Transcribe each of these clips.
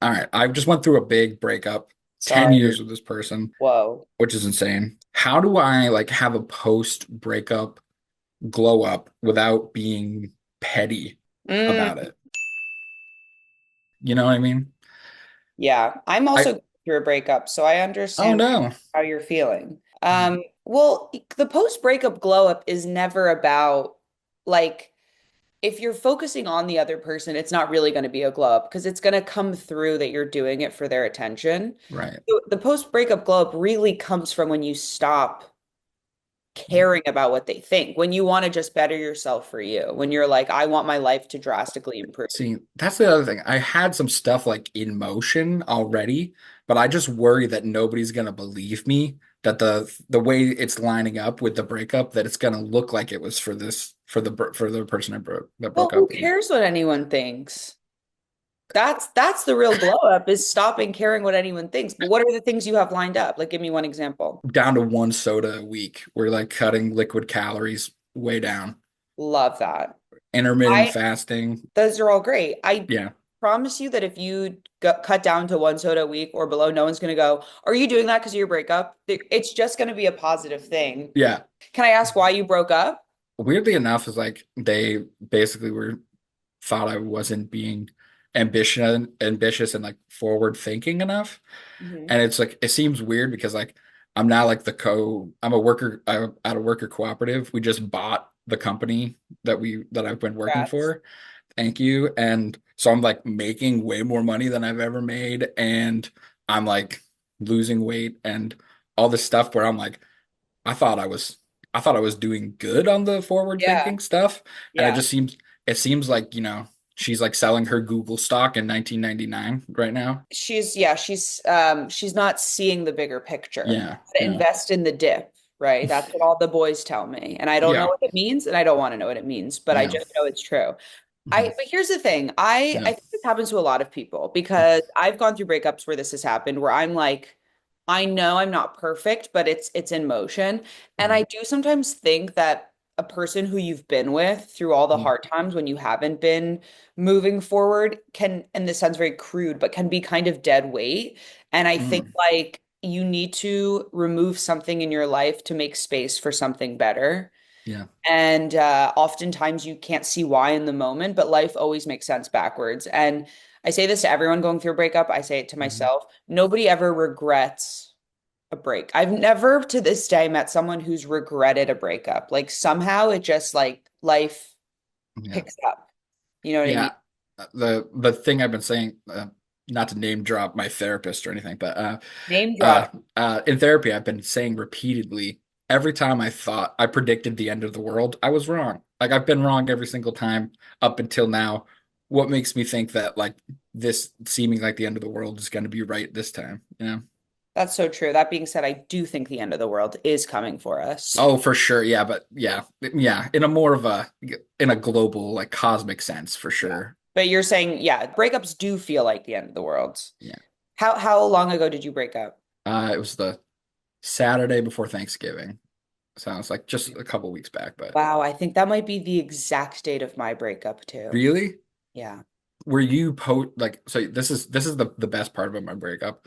All right. I just went through a big breakup, 10 Sorry. years with this person, Whoa. which is insane. How do I like have a post breakup glow up without being petty Mm, about it? You know what I mean? yeah, I'm also I, going through a breakup, so I oh understand no. how you're feeling. Well, the post-breakup glow up is never about like if you're focusing on the other person, it's not really going to be a glow up because it's going to come through that you're doing it for their attention. Right. So the post-breakup glow up really comes from when you stop caring about what they think, when you want to just better yourself for you, when you're like, I want my life to drastically improve. See, that's the other thing. I had some stuff like in motion already, but I just worry that nobody's gonna believe me that the way it's lining up with the breakup that it's gonna look like it was for this for the person that Well, broke who up with me. cares what anyone thinks? That's the real glow up is stopping caring what anyone thinks. But what are the things you have lined up? Like, give me one example. Down to one soda a week. We're like cutting liquid calories way down. Love that. Intermittent I fasting. Those are all great. I Yeah. promise you that if you cut down to one soda a week or below, no one's going to go, "Are you doing that because of your breakup?" It's just going to be a positive thing. Yeah. Can I ask why you broke up? Weirdly enough, is like they basically were thought I wasn't being ambitious and like forward thinking enough. Hmm. And it's like it seems weird because like I'm now like I'm a worker I'm at a worker cooperative. We just bought the company that I've been working Congrats. for. Thank you. And so I'm like making way more money than I've ever made. And I'm like losing weight and all this stuff where I'm like, I thought I was I thought I was doing good on the forward Yeah. thinking stuff. And Yeah. it seems like, she's like selling her Google stock in 1999 right now. She's not seeing the bigger picture. Yeah. Yeah. Invest in the dip, right? That's what all the boys tell me. And I don't know Yeah. what it means and I don't want to know what it means, but I Yeah. just know it's true. Mhm. But here's the thing. I Yeah. think this happens to a lot of people because I've gone through breakups where this has happened where I'm like, I know I'm not perfect, but it's in motion. And I Mhm. do sometimes think that a person who you've been with through all the Mhm. hard times when you haven't been moving forward can, and this sounds very crude, but can be kind of dead weight. And I think Mhm. like you need to remove something in your life to make space for something better. Yeah. And oftentimes you can't see why in the moment, but life always makes sense backwards. And I say this to everyone going through a breakup. I say it to Mhm. myself. Nobody ever regrets a break. I've never to this day met someone who's regretted a breakup. Like somehow it just like life Yeah. picks up. You know what I mean? Yeah. The thing I've been saying, not to name drop my therapist or anything, but Name uh, drop. in therapy, I've been saying repeatedly, every time I thought I predicted the end of the world, I was wrong. Like I've been wrong every single time up until now. What makes me think that like this seeming like the end of the world is going to be right this time, you know? That's so true. That being said, I do think the end of the world is coming for us. Oh, for sure. Yeah, but yeah, in a more of in a global, like cosmic sense, for Yeah. sure. But you're saying, yeah, breakups do feel like the end of the world. Yeah. How long ago did you break up? It was the Saturday before Thanksgiving. Sounds like just a couple weeks back, but Wow, I think that might be the exact date of my breakup too. really? Yeah. Were you like so this is the best part about my breakup.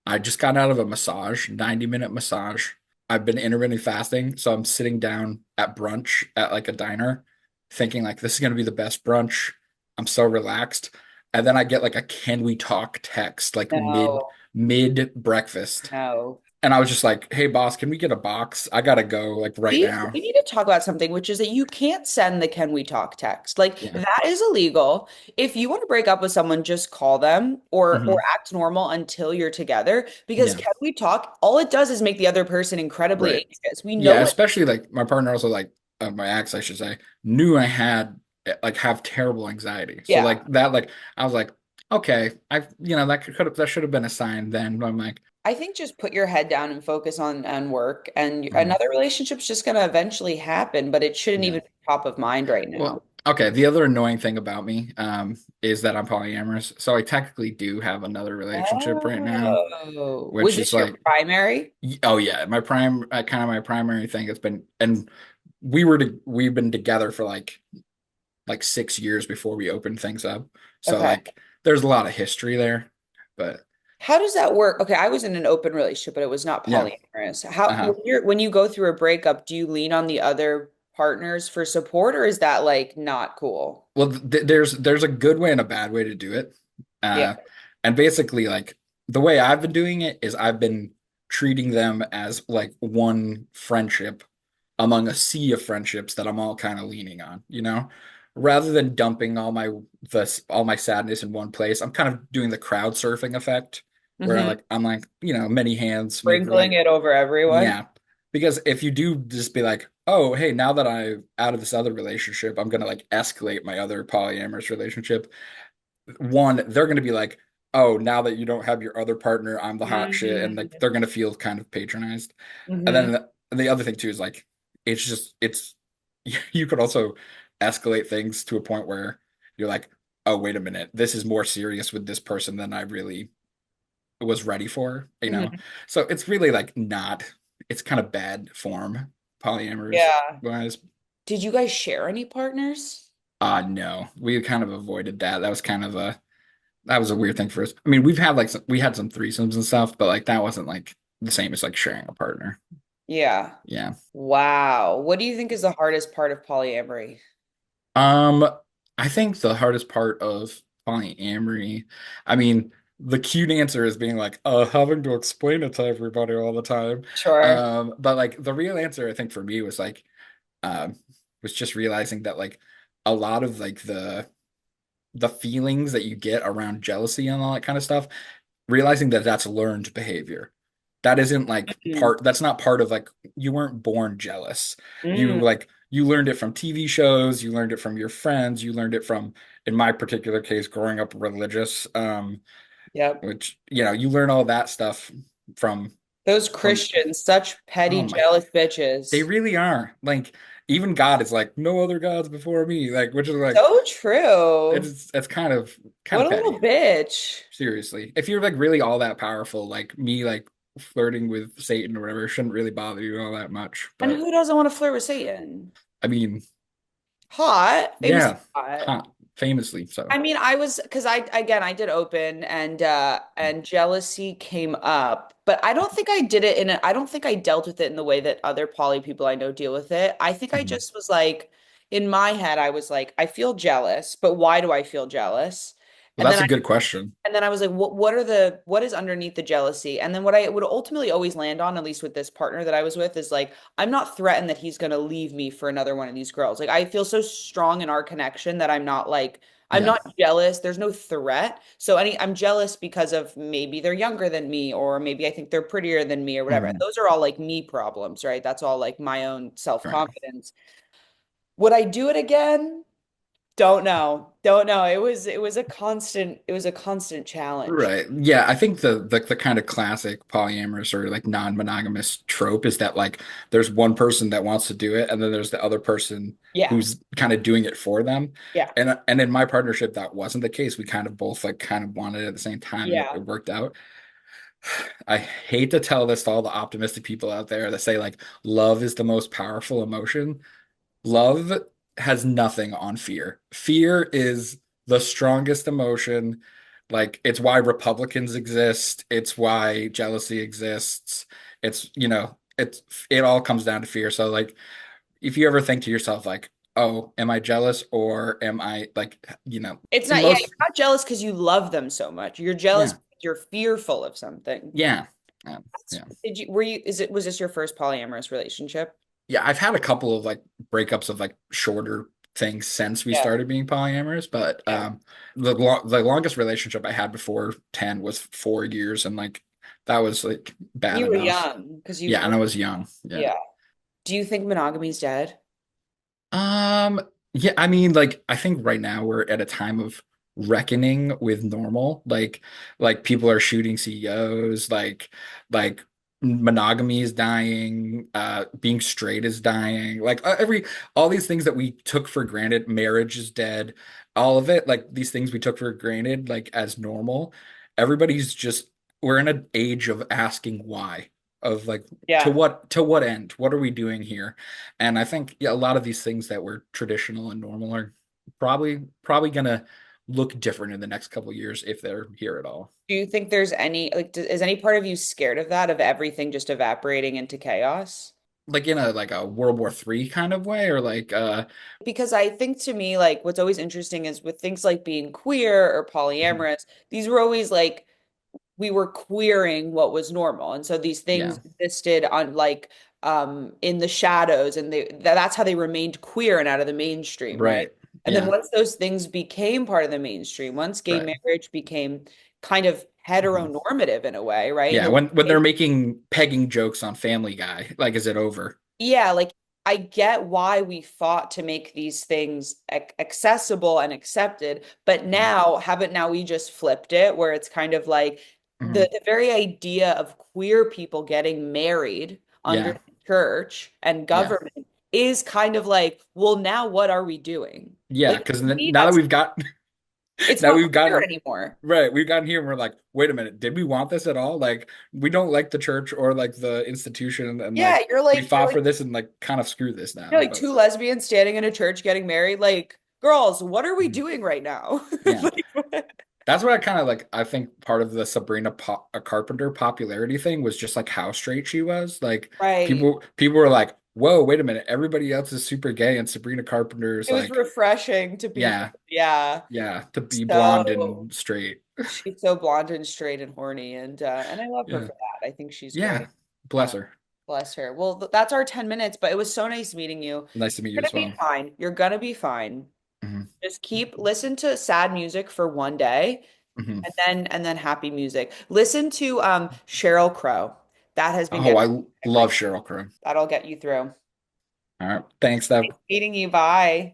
I just got out of a massage, 90-minute massage. I've been intermittent fasting, so I'm sitting down at brunch at like a diner thinking like this is gonna be the best brunch. I'm so relaxed. And then I get like a can we talk text like No, mid breakfast. no. And I was just like, "Hey boss, can we get a box? I gotta go like right now." We need to talk about something, which is that you can't send the "Can we talk" text. Like Yeah. that is illegal. If you want to break up with someone, just call them or Hmm. act normal until you're together. Because Yeah. "Can we talk?" All it does is make the other person incredibly Right. anxious. We Yeah, know it. especially like my partner also like my ex, I should say, knew I had like have terrible anxiety. So Yeah. like that like I was like, okay, that should have been a sign then. But I'm like, I think just put your head down and focus on work, and mhm, another relationship's just going to eventually happen, but it shouldn't yeah. even be top of mind right now. Well, okay. The other annoying thing about me is that I'm polyamorous. So I technically do have another relationship right now, Oh, was which is this your like, primary? oh yeah, kind of my primary thing has been, and we've been together for like 6 years before we opened things up. So Okay. like there's a lot of history there. But How does that work? Okay, I was in an open relationship, but it was not yeah. polyamorous. How Uh-huh. when you go through a breakup, do you lean on the other partners for support, or is that like not cool? Well, there's a good way and a bad way to do it. Yeah. Uh, and basically, like the way I've been doing it is I've been treating them as like one friendship among a sea of friendships that I'm all kind of leaning on, rather than dumping all my sadness in one place. I'm kind of doing the crowd surfing effect, where Hmm. I'm like, many hands make the Sprinkling like, it over everyone. yeah. Because if you do just be like, oh, hey, now that I'm out of this other relationship, I'm gonna like escalate my other polyamorous relationship. One, they're gonna be like, oh, now that you don't have your other partner, I'm the hot shit, and like Mm-hmm. they're gonna feel kind of patronized. And Hmm. then the other thing too is like, it's you could also escalate things to a point where you're like, oh, wait a minute, this is more serious with this person than I really was ready for. Hmm. So it's really like not, it's kind of bad form, polyamorous Yeah. wise. Did you guys share any partners? No, we kind of avoided that. That was a weird thing for us. I mean, we had some threesomes and stuff, but like that wasn't like the same as like sharing a partner. Yeah. Yeah. Wow. What do you think is the hardest part of polyamory? Um, I think the hardest part of polyamory, I mean, the cute answer is being like, having to explain it to everybody all the time. Sure. But like the real answer, I think for me was like, um, was just realizing that like a lot of like the feelings that you get around jealousy and all that kind of stuff, realizing that that's learned behavior. That isn't like Mm. that's not part of like you weren't born jealous. Mm. You learned it from TV shows, you learned it from your friends, you learned it from, in my particular case, growing up religious, Yep. which you learn all that stuff from Those from Christians, such petty, oh my, jealous they bitches. really are. Like even God is like no other gods before me, like which is like So true. it's kind What of a little petty. bitch. Seriously. If you're like really all that powerful, like me like flirting with Satan or whatever, it shouldn't really bother you all that much. And But who doesn't want to flirt with Satan? I mean, Hot, famously yeah, hot. hot, famously so. I mean, I was because I did open and jealousy came up, but I don't think I did it I don't think I dealt with it in the way that other poly people I know deal with it. I think I Mhm. just was like in my head I was like I feel jealous, but why do I feel jealous? Well, And that's then a good question. I was like, what is underneath the jealousy? And then what I would ultimately always land on, at least with this partner that I was with, is like, I'm not threatened that he's gonna leave me for another one of these girls. Like I feel so strong in our connection that I'm Yeah. not jealous. There's no threat. So I'm jealous because of maybe they're younger than me, or maybe I think they're prettier than me, or whatever. And Mhm. those are all like me problems, right? That's all like my own Right. self-confidence. Would I do it again? Don't know. Don't know. It was a constant challenge. Right. Yeah, I think the kind of classic polyamorous or like non-monogamous trope is that like there's one person that wants to do it and then there's the other person Yeah. who's kind of doing it for them. Yeah. And in my partnership that wasn't the case. We kind of both like kind of wanted it at the same time and it Yeah. worked out. I hate to tell this to all the optimistic people out there that say like love is the most powerful emotion. Love has nothing on fear. Fear is the strongest emotion. Like it's why Republicans exist. It's why jealousy exists. It all comes down to fear. So like if you ever think to yourself like, "Oh, am I jealous or am I like, It's in not, yeah, most you're not jealous because you love them so much. You're jealous yeah. because you're fearful of something. Yeah. Yeah. Yeah. Was this your first polyamorous relationship? Yeah, I've had a couple of like breakups of like shorter things since we Yeah. started being polyamorous, but Yeah. the longest relationship I had before 10 was 4 years, and like that was like bad You were enough. young because Yeah, and I was young. Yeah. yeah. Do you think monogamy's dead? Um, yeah, I mean, like, I think right now we're at a time of reckoning with normal. Like people are shooting CEOs, like monogamy is dying, being straight is dying. Like all these things that we took for granted, marriage is dead, all of it, like these things we took for granted, like as normal. Everybody's just, we're in an age of asking why, of like, Yeah. to what end? What are we doing here? And I think yeah, a lot of these things that were traditional and normal are probably gonna look different in the next couple of years if they're here at all. Do you think there's any like is any part of you scared of that, of everything just evaporating into chaos? Like in a World War III kind of way, or Because I think to me, like what's always interesting is with things like being queer or mhm, polyamorous, these were always like we were queering what was normal. And so these yeah, things existed on like in the shadows and that's how they remained queer and out of the mainstream, right? right, And then yeah, once those things became part of the mainstream, once gay right. marriage became kind of Mhm. heteronormative in a way, right? In Yeah, the when they're way making pegging jokes on Family Guy, like, is it over? yeah, like I get why we fought to make these things accessible and accepted, but Mhm. now haven't now we just flipped it where it's kind of like Mhm. the very idea of queer people getting married under Yeah, the church and yeah, government is kind of like, well, now what are we doing? yeah. Like Because to me, now that we've got it's now not we've queer gotten anymore. right, we've gotten here and we're like, wait a minute, did we want this at all? Like, we don't like the church or like the institution, and Yeah, like we fought for this and like kind of screw this you're now. like But two lesbians standing in a church getting married. Like, girls, what are we mhm, doing right now? yeah. Like, That's what I kind of like. I think part of the Carpenter popularity thing was just like how straight she was. Like right. people were like, "Whoa, wait a minute! Everybody else is super gay, and Sabrina Carpenter is It was like, refreshing to people. yeah, Yeah. yeah, to be blonde So and straight." she's so blonde and straight and horny and I love her Yeah, for that. I think she's yeah. great. Bless Uh, her. bless her. Well, that's our 10 minutes, but it was so nice meeting you. Nice to meet you You're as gonna be well. fine. You're gonna be fine. Hmm. Just listen to sad music for one day Hmm. and then happy music. Listen to Sheryl Crow. That has been Oh, getting I every love Cheryl Crow. that'll get you through. All right, thanks, Deb. Nice meeting you. Bye.